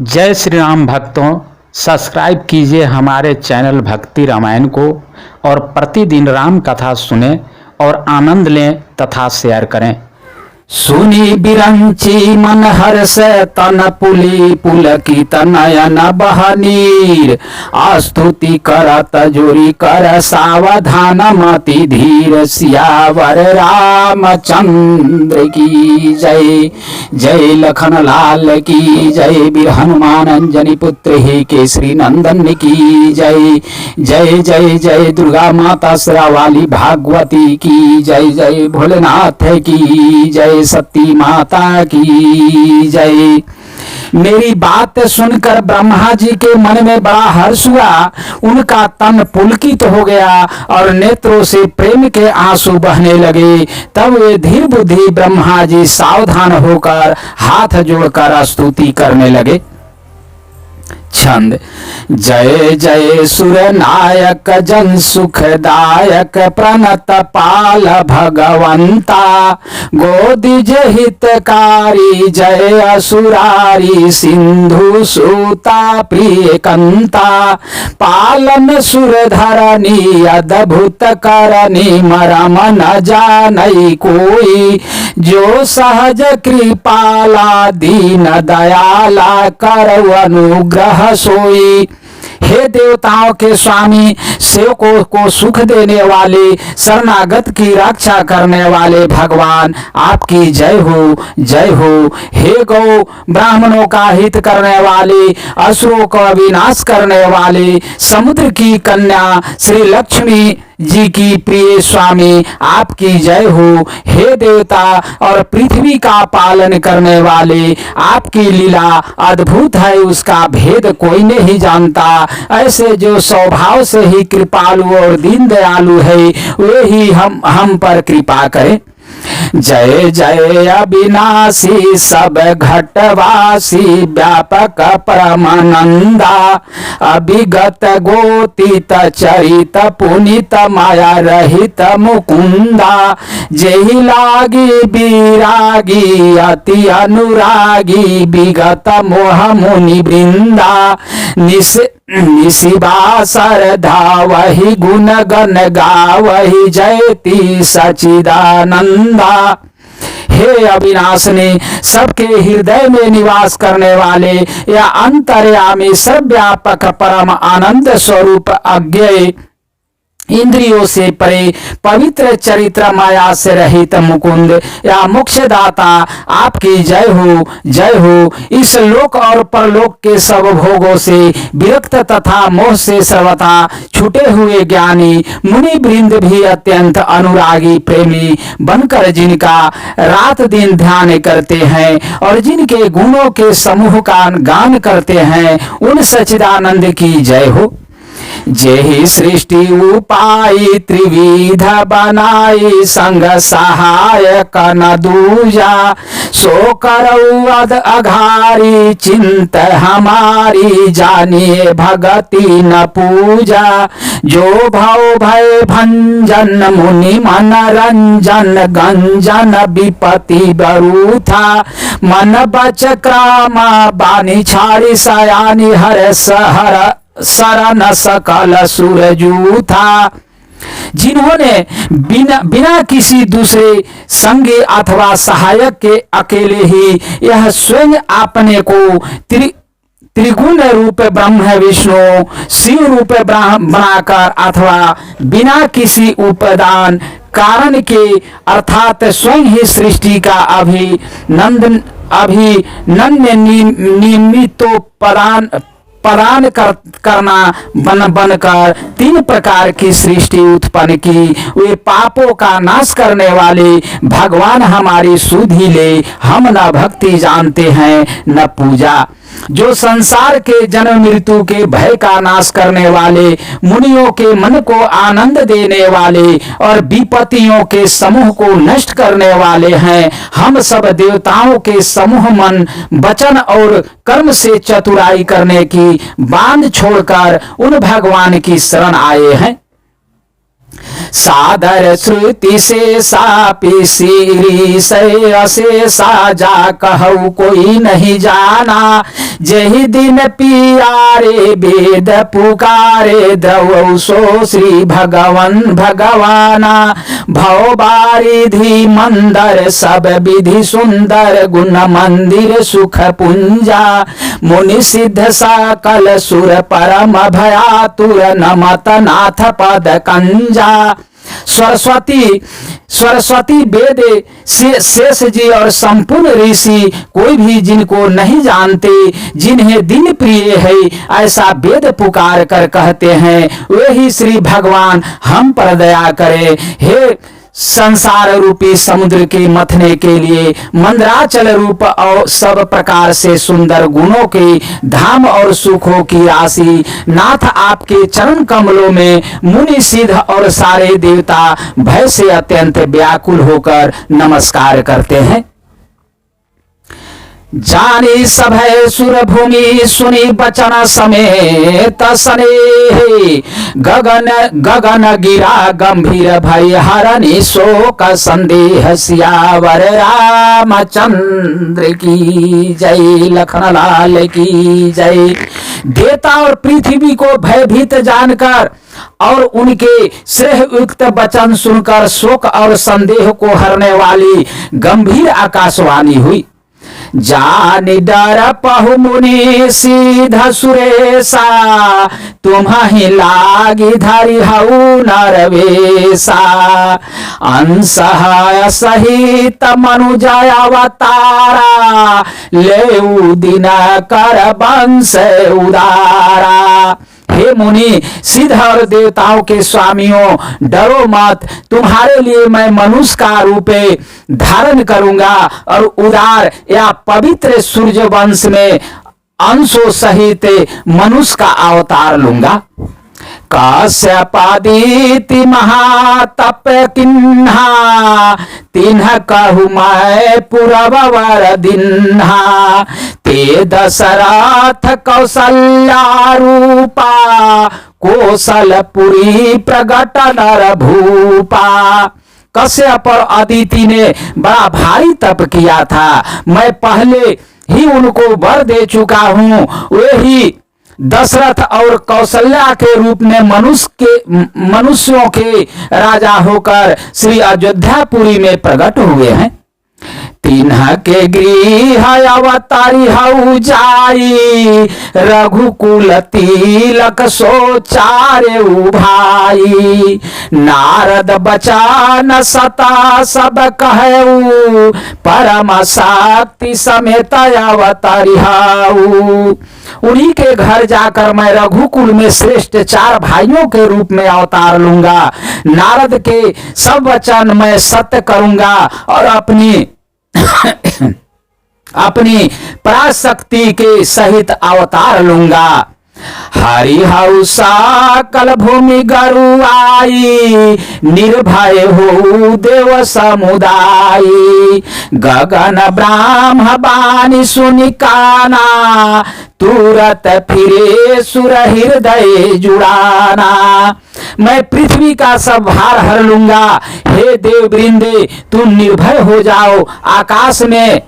जय श्री राम भक्तों, सब्सक्राइब कीजिए हमारे चैनल भक्ति रामायण को और प्रतिदिन राम कथा सुने और आनंद लें तथा शेयर करें। सुनी बिरंची मन हर्ष तन पुली पुलकित नयन बहनीर आस्तुति करत जोरी कर सावधान मति धीर सियावर रामचंद्र की जय। जय लखन लाल की जय। वीर हनुमान अंजनी पुत्र ही केसरी नंदन की जय। जय जय जय दुर्गा माता श्रावाली भागवती की जय। जय भोलेनाथ की जय। सती माता की जय। मेरी बात सुनकर ब्रह्मा जी के मन में बड़ा हर्ष हुआ। उनका तन पुलकित हो गया और नेत्रों से प्रेम के आंसू बहने लगे। तब वे धीर बुद्धि ब्रह्मा जी सावधान होकर हाथ जोड़कर स्तुति करने लगे। छंद। जय जय सुर नायक जन सुखदायक प्रणत पाल भगवंता गोदिज हितकारी जय असुरारी सिंधु सूता प्रिय कंता पालन सुर धरनी अद्भुत करनी मरम न जानई कोई जो सहज कृपाला दीन दयाला कर अनुग्रह सोई। हे देवताओं के स्वामी, सेवकों को सुख देने वाले, शरणागत की रक्षा करने वाले भगवान, आपकी जय हो जय हो। हे गौ ब्राह्मणों का हित करने वाले, असुरों का विनाश करने वाले, समुद्र की कन्या श्री लक्ष्मी जी की प्रिय स्वामी, आपकी जय हो। हे देवता और पृथ्वी का पालन करने वाले, आपकी लीला अद्भुत है, उसका भेद कोई नहीं जानता। ऐसे जो स्वभाव से ही कृपालु और दीन दयालु है, वे ही हम पर कृपा करें। जय जय अविनाशी सब घटवासी व्यापक परमानंदा अभिगत गोतीत चरित पुनित माया रहित मुकुंदा जेहि लागी विरागी अति अनुरागी विगत मोह मुनि वृंदा निशिबा श्रद्धा वही गुण गण गावही जयति सचिदानंदा। हे अविनाशनी, सबके हृदय में निवास करने वाले या अंतर्यामी सर्वव्यापक परम आनंद स्वरूप अज्ञेय इंद्रियों से परे पवित्र चरित्र माया से रहित मुकुंद या मोक्षदाता, आपकी जय हो जय हो। इस लोक और परलोक के सब भोगों से विरक्त तथा मोह से सर्वथा छूटे हुए ज्ञानी मुनि वृंद भी अत्यंत अनुरागी प्रेमी बनकर जिनका रात दिन ध्यान करते हैं और जिनके गुणों के समूह का गान करते हैं, उन सच्चिदानंद की जय हो। जेहि सृष्टि उपाय त्रिविध बनाई संग सहायक न दूजा सो करऊ अध अघारी चिंत हमारी जानिए भगति न पूजा जो भव भय भंजन मुनि मनरंजन गंजन विपति बरूथा मन बच क्रामा बानी छाड़ी सयानी हर सहर शरण सकल सूरजूथा। जिन्होंने बिना किसी दूसरे संगी अथवा सहायक के अकेले ही यह स्वयं अपने को त्रिगुण रूप ब्रह्म विष्णु शिव रूप बनाकर अथवा बिना उपादान उपादान कारण के अर्थात स्वयं ही सृष्टि का अभिनंदन प्रदान करना बनकर तीन प्रकार की सृष्टि उत्पन्न की। वे पापों का नाश करने वाले भगवान हमारी सुधि ले, हम न भक्ति जानते हैं न पूजा। जो संसार के जन्म मृत्यु के भय का नाश करने वाले, मुनियों के मन को आनंद देने वाले और विपत्तियों के समूह को नष्ट करने वाले हैं, हम सब देवताओं के समूह मन वचन और कर्म से चतुराई करने की बांध छोड़कर उन भगवान की शरण आए हैं। सादर श्रुति से सापी सीरी से अशेषा जा कहु कोई नहीं जाना। जही दिन पियारे वेद पुकारे द्रवौ सो श्री भगवन भगवाना। भव बारिधि मंदर सब विधि सुंदर गुण मंदिर सुख पुंजा। मुनि सिद्ध सकल सुर परम भयातुर नमत नाथ पद कंजा। सरस्वती वेद शेष जी और संपूर्ण ऋषि कोई भी जिनको नहीं जानते, जिन्हें दिन प्रिय है, ऐसा वेद पुकार कर कहते हैं, वे ही श्री भगवान हम पर दया करे। हे संसार रूपी समुद्र के मथने के लिए मंदराचल रूप और सब प्रकार से सुंदर गुणों के धाम और सुखों की राशि नाथ आपके चरण कमलों में मुनि सिद्ध और सारे देवता भय से अत्यंत व्याकुल होकर नमस्कार करते हैं। जानी सभय सुर भूमि सुनी बचन समेत स्नेह। गगन गगन गिरा गंभीर भय हरनि शोक संदेह। सियावर रामचंद्र की जय, लखन लाल की जय। देवता और पृथ्वी को भयभीत जानकर और उनके श्रेय युक्त वचन सुनकर शोक और संदेह को हरने वाली गंभीर आकाशवाणी हुई। जानि डर पहु मुनि सीधा सुरेशा। तुम्हि लागी धरि हऊ नरवेशा। अंसहाय सहित मनुजय अवतारा। लेऊ दिन कर वंश उदारा। हे मुनि सिद्ध और देवताओं के स्वामियों, डरो मत, तुम्हारे लिए मैं मनुष्य का रूप धारण करूंगा और उदार या पवित्र सूर्य वंश में अंशों सहित मनुष्य का अवतार लूंगा। काश्यपादिति महातप किन्हा। तिन्ह कहु मैं पुरवर दिन्हा। ते दशरथ कौशल्या रूपा। कौशलपुरी प्रगट नर भूपा। कश्यप और अदिति ने बड़ा भारी तप किया था। मैं पहले ही उनको वर दे चुका हूं। वे ही दशरथ और कौशल्या के रूप में मनुष्यों के राजा होकर श्री अयोध्यापुरी में प्रकट हुए हैं। तिन्ह के गृह अवतारी हऊ जाई। रघुकुल तिलक सोचारे भाई। नारद बचान सता सब कहऊ। परम शक्ति समेत अवतारी हऊ। उन्हीं के घर जाकर मैं रघुकुल में श्रेष्ठ 4 भाइयों के रूप में अवतार लूंगा। नारद के सब वचन मैं सत्य करूंगा और अपनी पराशक्ति के सहित अवतार लूंगा। हरि हऊ सकल भूमि गरुआई। निर्भय हो देव समुदायी। गगन ब्राह्म बानी सुनि काना। तुरत फिरे सुर हृदय जुड़ाना। मैं पृथ्वी का सब भार हर लूंगा। हे देव वृंदे, तुम निर्भय हो जाओ। आकाश में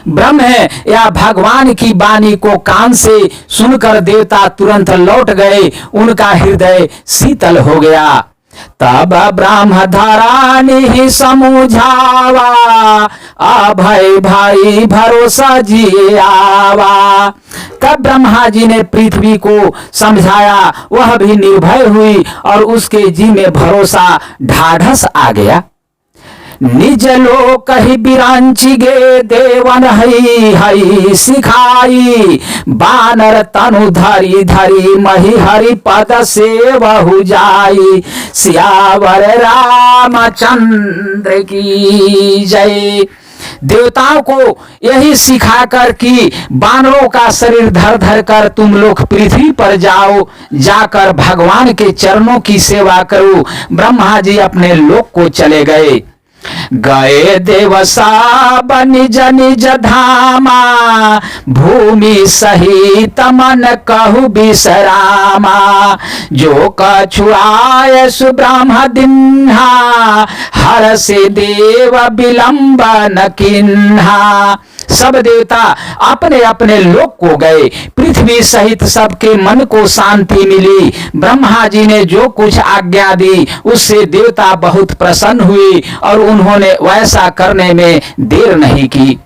ब्रह्म है या भगवान की वाणी को कान से सुनकर देवता तुरंत लौट गए। उनका हृदय शीतल हो गया। तब ब्रह्म धरानी समझावा। अभय भाई भरोसा जी आवा। तब ब्रह्मा जी ने पृथ्वी को समझाया। वह भी निर्भय हुई और उसके जी में भरोसा ढाढ़स आ गया। निज लोक ही बिरांची गे देवन हई हई सिखाई। बानर तनु धरी धरी मही हरि पद से बहु जाई। सियावर रामचंद्र की जय। देवताओं को यही सिखाकर कि बानरों का शरीर धर धर कर तुम लोग पृथ्वी पर जाओ। जाकर भगवान के चरणों की सेवा करो। ब्रह्मा जी अपने लोक को चले गए। गए देवसा निज निज धामा, भूमि सहित मन कहु बिसरामा। जो कछुआए सुब्रह्म दिन्हा, हर से देव विलंब न किन्हा। सब देवता अपने अपने लोक को गए, पृथ्वी सहित सबके मन को शांति मिली। ब्रह्मा जी ने जो कुछ आज्ञा दी उससे देवता बहुत प्रसन्न हुए और उन्होंने वैसा करने में देर नहीं की।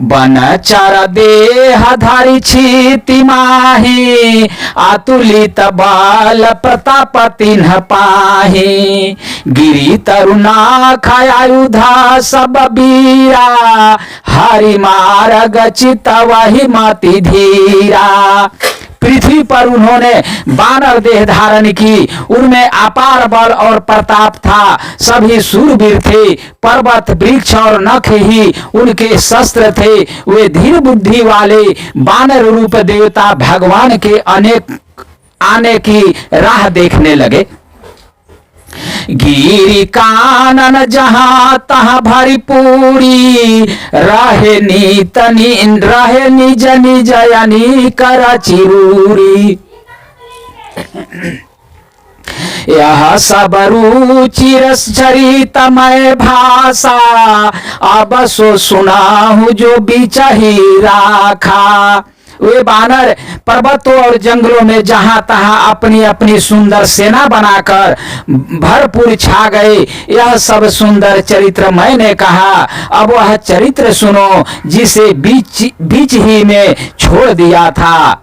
बनचर देहधारी क्षिति माही, अतुलित बल प्रताप तिन्ह पाही। गिरि तरुणा खायुधा सब बीरा, हरि मार्ग चित वही मति धीरा। पृथ्वी पर उन्होंने बानर देह धारण की, उनमें अपार बल और प्रताप था। सभी शूरवीर थे, पर्वत वृक्ष और नख ही उनके शस्त्र थे। वे धीर बुद्धि वाले बानर रूप देवता भगवान के अनेक आने की राह देखने लगे। गिरि कानन जहाँ तहाँ भरी पूरी, रहे निज निज यानी कर चिरूरी। यह सब रुचिर चरितमय भाषा, अब सो सुनाहु जो बिचही राखा। वे बानर पर्वतों और जंगलों में जहां तहां अपनी अपनी सुंदर सेना बनाकर भरपूर छा गए। यह सब सुंदर चरित्र मैंने कहा, अब वह चरित्र सुनो जिसे बीच ही में छोड़ दिया था।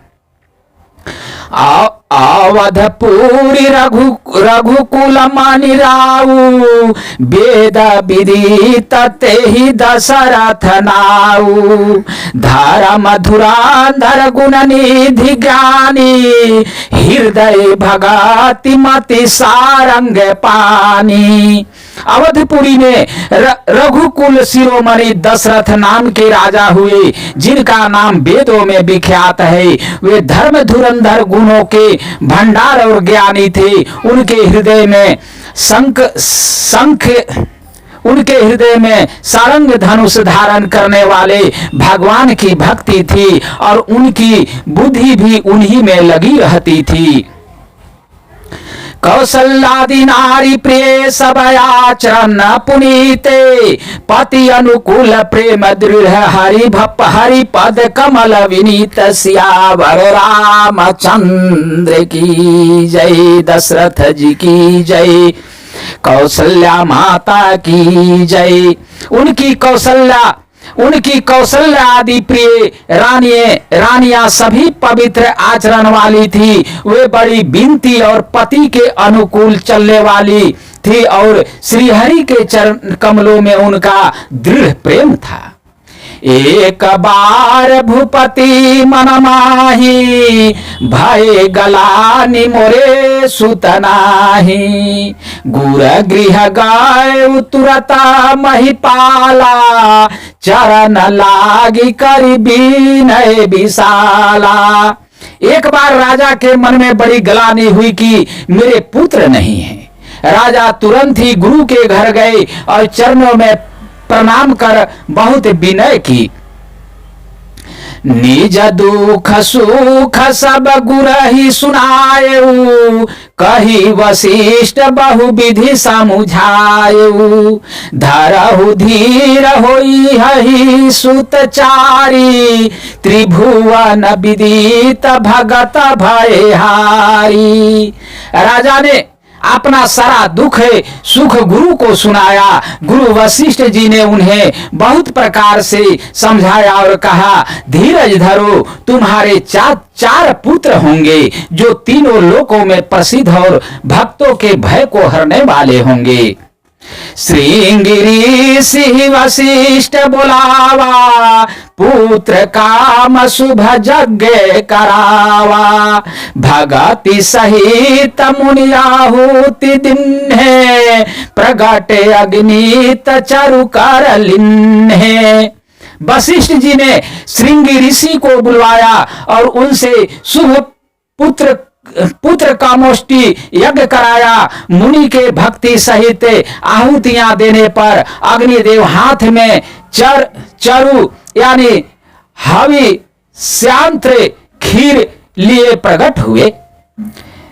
अवधपुरी रघुकुल मानि राऊ, वेद विदित तेहि दशरथ नाऊ। धर्म धुरांधर गुण निधि ज्ञानी, हृदय भगति मति सारंग पानी। अवधपुरी में रघुकुल शिरोमणि दशरथ नाम के राजा हुए, जिनका नाम वेदों में विख्यात है। वे धर्म धुरंधर गुणों के भंडार और ज्ञानी थे। उनके हृदय में सारंग धनुष धारण करने वाले भगवान की भक्ति थी और उनकी बुद्धि भी उन्हीं में लगी रहती थी। कौशल्यादि नारी प्रिय सब आचरण पुनीते, पति अनुकूल प्रेम दृढ़ हरि पद कमल विनीत। सियावर रामचंद्र की जय, दशरथ जी की जय, कौशल्या माता की जय। उनकी कौशल्या आदि प्रिय रानियां सभी पवित्र आचरण वाली थी। वे बड़ी बिनती और पति के अनुकूल चलने वाली थी और श्रीहरि के चरण कमलों में उनका दृढ़ प्रेम था। एक बार भूपति मन माही, भय गलानि मोरे सुतनाही। गुर गृह गाय तुरता महिपाला, चरण लागी करी बिनय विशाला। एक बार राजा के मन में बड़ी गलानी हुई कि मेरे पुत्र नहीं है। राजा तुरंत ही गुरु के घर गए और चरणों में प्रणाम कर बहुत विनय की। निज दुख सुख सब गुर ही सुनायऊ, कही वशिष्ठ बहु विधि समुझायऊ। धरहु धीर होई हहि सुतचारी, त्रिभुवन विदित भगत भयहारी। राजा ने अपना सारा दुख सुख गुरु को सुनाया। गुरु वशिष्ठ जी ने उन्हें बहुत प्रकार से समझाया और कहा, धीरज धरो, तुम्हारे चार पुत्र होंगे जो तीनों लोकों में प्रसिद्ध और भक्तों के भय को हरने वाले होंगे। श्रृंगिरी सिंह वशिष्ठ बुलावा, पुत्र काम शुभ यज्ञ करावा। भगति सहित मुनि आहुति दिन्हे, प्रगटे अग्नित चरु कर लिन्हे। वशिष्ठ जी ने श्रृंगी ऋषि को बुलवाया और उनसे शुभ पुत्र पुत्र कामोष्टी यज्ञ कराया। मुनि के भक्ति सहित आहुतियां देने पर अग्निदेव हाथ में चरु यानी हवि श्यांत्र खीर लिए प्रकट हुए।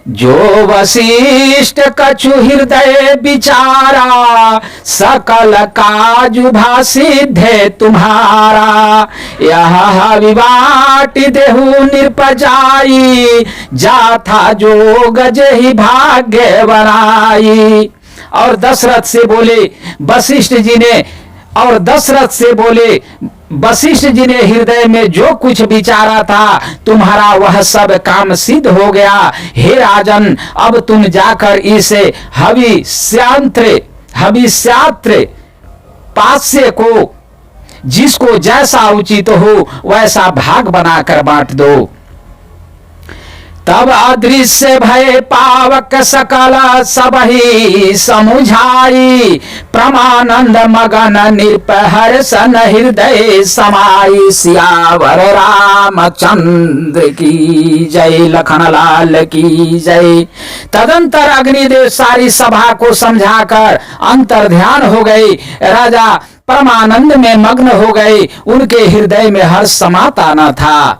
जो वशिष्ठ कछु हृदय विचारा, सकल काजु भासिद्धे तुम्हारा। यह विवाट देहु निरपजाई, जाथा जोग जहि भाग्य बनाई। और दशरथ से बोले वशिष्ठ जी ने वशिष्ठ जी ने हृदय में जो कुछ विचारा था, तुम्हारा वह सब काम सिद्ध हो गया। हे राजन, अब तुम जाकर इस हविष्यात्र पास्य को जिसको जैसा उचित हो वैसा भाग बनाकर बांट दो। तब अदृश्य भय पावक सकल सबहि समुझाई, प्रमानंद मगन निर्पहर सन हृदय समाई। सियावर रामचंद्र की जय, लखन लाल की जय। तदंतर अग्निदेव सारी सभा को समझाकर अंतर ध्यान हो गए। राजा परमानंद में मग्न हो गए, उनके हृदय में हर्ष समाता न था।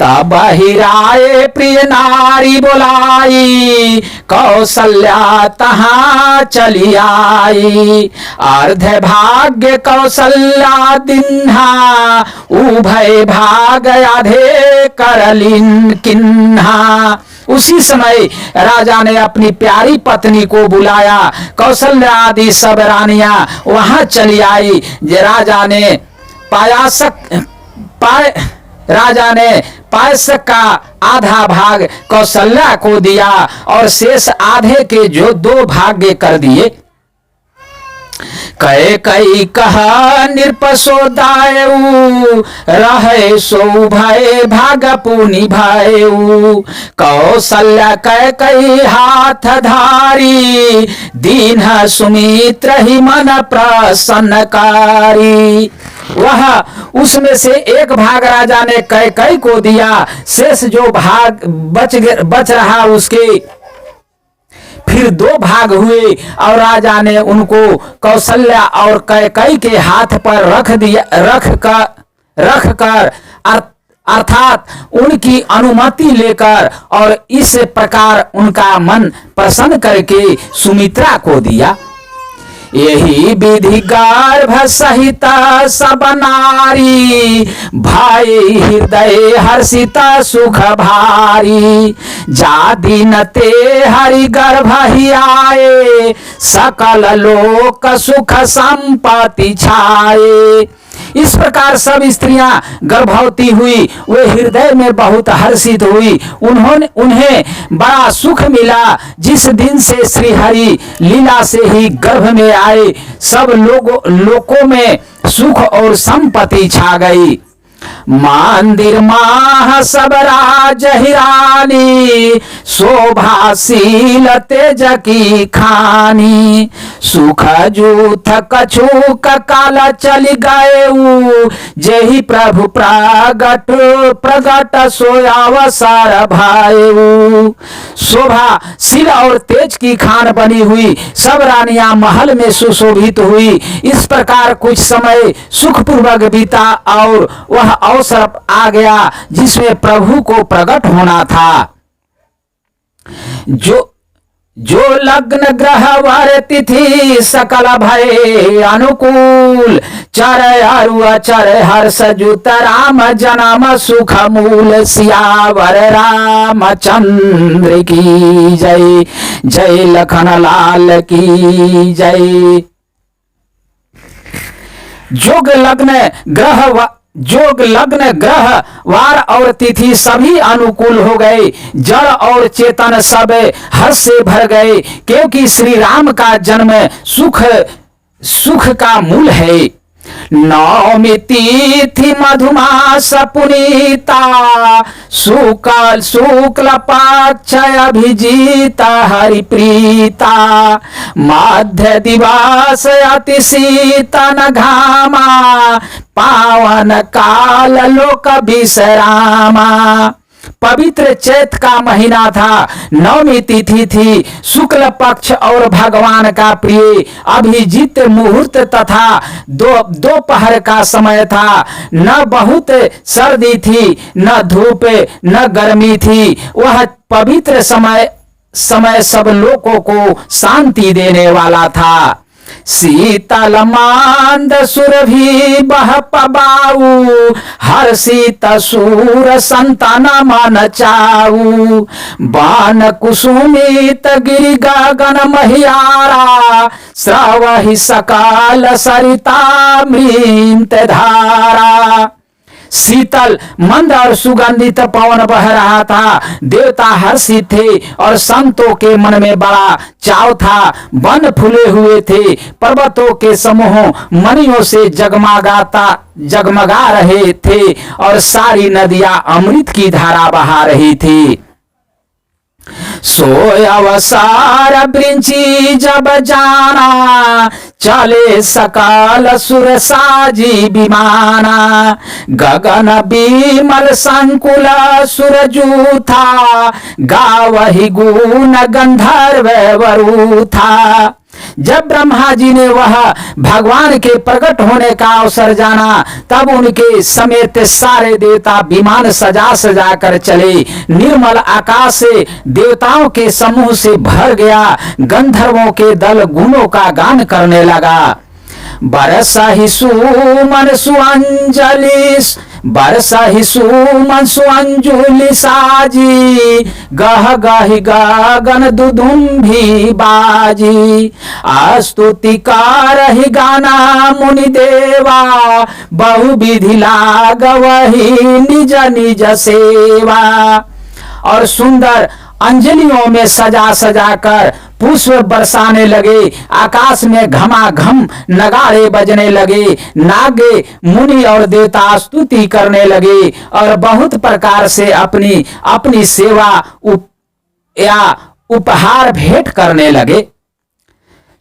तब हिराए प्रिय नारी बोलाई, कौशल्या तहाँ चली आई। अर्ध भाग्य कौशल्या दिन्हा, उभय भाग आधे करलिन किन्हा। उसी समय राजा ने अपनी प्यारी पत्नी को बुलाया। कौशल्या आदि सब रानियां वहां चली आई। राजा ने पायसक का आधा भाग कौशल्या को दिया और शेष आधे के जो 2 भाग्य कर दिए। कई कहा निरपसोदायु, रहे सो भय भाग पुनि भयउ। कौशल्या कई हाथ धारी, दीन सुमित्र ही मन प्रसन्नकारी। वह उसमें से एक भाग राजा ने कई को दिया, शेष जो भाग बच रहा उसके फिर 2 भाग हुए और राजा ने उनको कौशल्या और कई के हाथ पर रख कर अर्थात उनकी अनुमति लेकर और इस प्रकार उनका मन प्रसन्न करके सुमित्रा को दिया। यही विधि गर्भ सहित सब नारी, भाई हृदय हर्षिता सुख भारी। जा दिन ते हरि गर्भ ही आए, सकल लोक सुख संपत्ति छाए। इस प्रकार सब स्त्रियां गर्भवती हुई, वे हृदय में बहुत हर्षित हुई। उन्हें बड़ा सुख मिला। जिस दिन से श्री हरि लीला से ही गर्भ में आए, सब लोगों में सुख और संपत्ति छा गई। मंदिर माह सब राज हिरानी, शोभाशील तेज की खानी। सुख जूथ कछु काल चली गए, जेहि प्रभु प्रगट सोयावसर भायु। शोभाशील और तेज की खान बनी हुई सब रानियां महल में सुशोभित हुई। इस प्रकार कुछ समय सुखपूर्वक बीता और वह अवसर आ गया जिसमें प्रभु को प्रकट होना था। जो लग्न ग्रह वार तिथि सकल भय अनुकूल, चर अरु अचर हर्ष जुत राम जन्म सुख मूल। सियावर रामचंद्र की जय, जय लखन लाल की जय। जोग लग्न ग्रह वार और तिथि सभी अनुकूल हो गए। जड़ और चेतन सब हर्ष से भर गए, क्योंकि श्री राम का जन्म सुख का मूल है। नवमी तिथि मधुमास पुनीता, शुक्ल पक्ष अभिजीता हरिप्रीता। मध्य दिवस अति शीतन घामा, पावन काल लोक विश्रामा। पवित्र चैत का महीना था, नवमी तिथि थी, शुक्ल पक्ष और भगवान का प्रिय अभिजीत मुहूर्त तथा दोपहर का समय था। न बहुत सर्दी थी, न धूप न गर्मी थी। वह पवित्र समय सब लोगों को शांति देने वाला था। शीतल मांद सुरभि बह पबाऊ, हर शीत सूर संतान मन चाऊ। बान कुसुमित गिरि गगन महियारा, श्रवहि सकाल सरिता मृत धारा। शीतल मंद और सुगंधित पवन बह रहा था। देवता हर्षित थे और संतों के मन में बड़ा चाव था। वन फूले हुए थे, पर्वतों के समूह मणियों से जगमगा रहे थे और सारी नदियां अमृत की धारा बहा रही थी। सोय अवसार वृंची जब जाना, चले सकाल सुर साजी विमाना। गगन विमल संकुल सुरजू था, गावहि गुण गंधर्व वरु था। जब ब्रह्मा जी ने वह भगवान के प्रकट होने का अवसर जाना, तब उनके समेत सारे देवता विमान सजा सजा कर चले। निर्मल आकाश से देवताओं के समूह से भर गया। गंधर्वों के दल गुणों का गान करने लगा। बरसा ही सुमन सुअंजलि, बरसा ही सुमन सुअंजुलि साजी। गह गहि गगन दुदुम्भी बाजी, स्तुति कारहि गाना मुनि देवा। बहु विधि लागवहि निज निज सेवा। और सुंदर अंजलियों में सजा सजा कर पुष्प बरसाने लगे। आकाश में घमाघम नगाड़े बजने लगे। नागे मुनि और देवता स्तुति करने लगे और बहुत प्रकार से अपनी अपनी सेवा या उपहार भेंट करने लगे।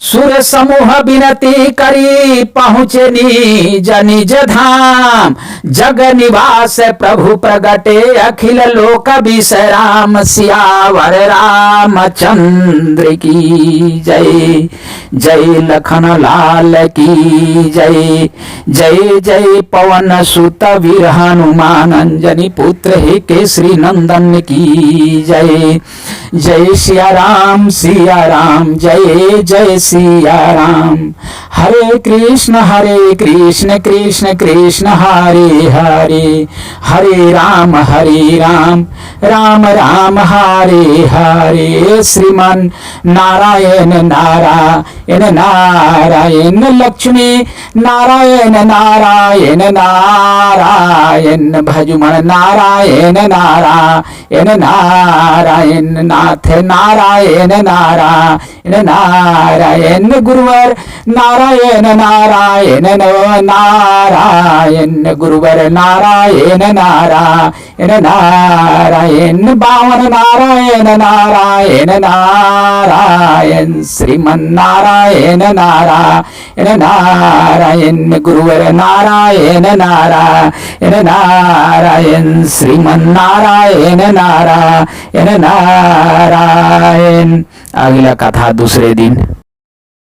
सुर समूह विनती करी पहुँचे निज निज धाम। जग निवास प्रभु प्रगटे अखिल लोक विषय राम। सियावर रामचंद्र की जय। जय लखन लाल की जय। जय जय पवन सुत वीर हनुमान अंजनी पुत्र हे केसरी नंदन की जय। जय सिया राम जय जय सिया राम। हरे कृष्ण कृष्ण कृष्ण हरे हरे। हरे राम राम राम हरे हरे। श्रीमन नारायण नारायण नारायण। लक्ष्मी नारायण नारायण नारायण। भजुमन नारायण नारायण नारायण। नाथ नारायण नारायण नारायण। गुरुवर नारायण नारायण नारायण। गुरुवर नारायण नारायण नारायण। बावन नारायण नारायण नारायण। श्रीमन नारायण नारायण नारायण। गुरुवर नारायण नारायण नारायण। श्रीमन नारायण नारायण नारायण। अगला कथा दूसरे दिन।